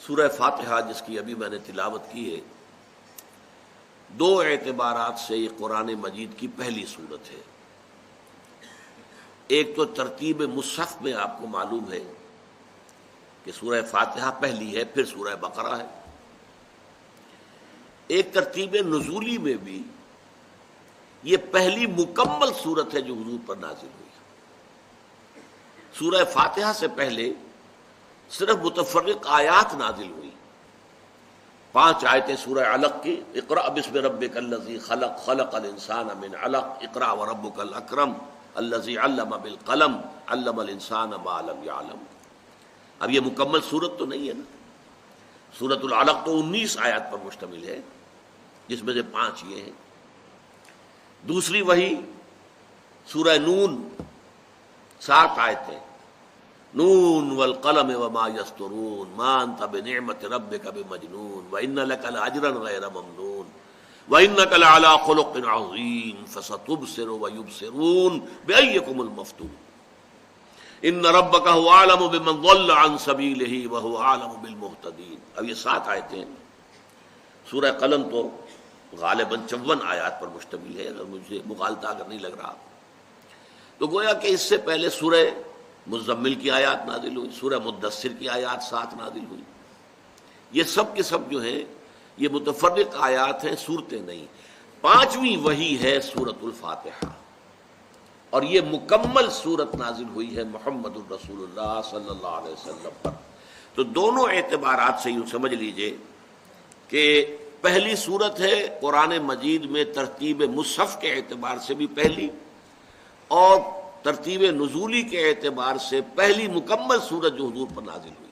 سورہ فاتحہ جس کی ابھی میں نے تلاوت کی ہے، دو اعتبارات سے یہ قرآن مجید کی پہلی سورت ہے۔ ایک تو ترتیب مصحف میں آپ کو معلوم ہے کہ سورہ فاتحہ پہلی ہے، پھر سورہ بقرہ ہے۔ ایک ترتیب نزولی میں بھی یہ پہلی مکمل سورت ہے جو حضور پر نازل ہوئی۔ سورہ فاتحہ سے پہلے صرف متفرق آیات نازل ہوئی، 5 آیتیں سورہ علق کی، اقرأ بسم ربک الذی خلق خلق الانسان من علق اقرأ وربک الاکرم الذی علم بالقلم علم الانسان ما لم یعلم۔ اب یہ مکمل سورت تو نہیں ہے نا، سورۃ العلق تو 19 آیات پر مشتمل ہے، جس میں سے 5 یہ ہیں۔ دوسری وہی سورہ نون، 7 آیتیں، نون والقلم وما یسطرون ما انت بنعمت ربک بمجنون وان لک لاجرا غیر ممنون وانک لعلی خلق عظیم فستبصر ویبصرون بأیکم المفتون ان ربک هو اعلم بمن ضل عن سبیلہ وهو اعلم بالمہتدین۔ اب یہ 7 آیتیں۔ سورہ قلم تو غالباً 54 آیات پر مشتمل ہے، اگر مجھے مغالطہ اگر نہیں لگ رہا تو گویا کہ اس سے پہلے سورہ مزمل کی آیات نازل ہوئی، سورہ مدثر کی آیات 7 نازل ہوئی۔ یہ سب کے سب جو ہیں یہ متفرق آیات ہیں، صورتیں نہیں۔ 5ویں وہی ہے سورۃ الفاتحہ، اور یہ مکمل سورت نازل ہوئی ہے محمد الرسول اللہ صلی اللہ علیہ وسلم پر۔ تو دونوں اعتبارات سے یوں سمجھ لیجئے کہ پہلی سورت ہے قرآن مجید میں ترتیب مصحف کے اعتبار سے بھی پہلی، اور ترتیب نزولی کے اعتبار سے پہلی مکمل سورت جو حضور پر نازل ہوئی۔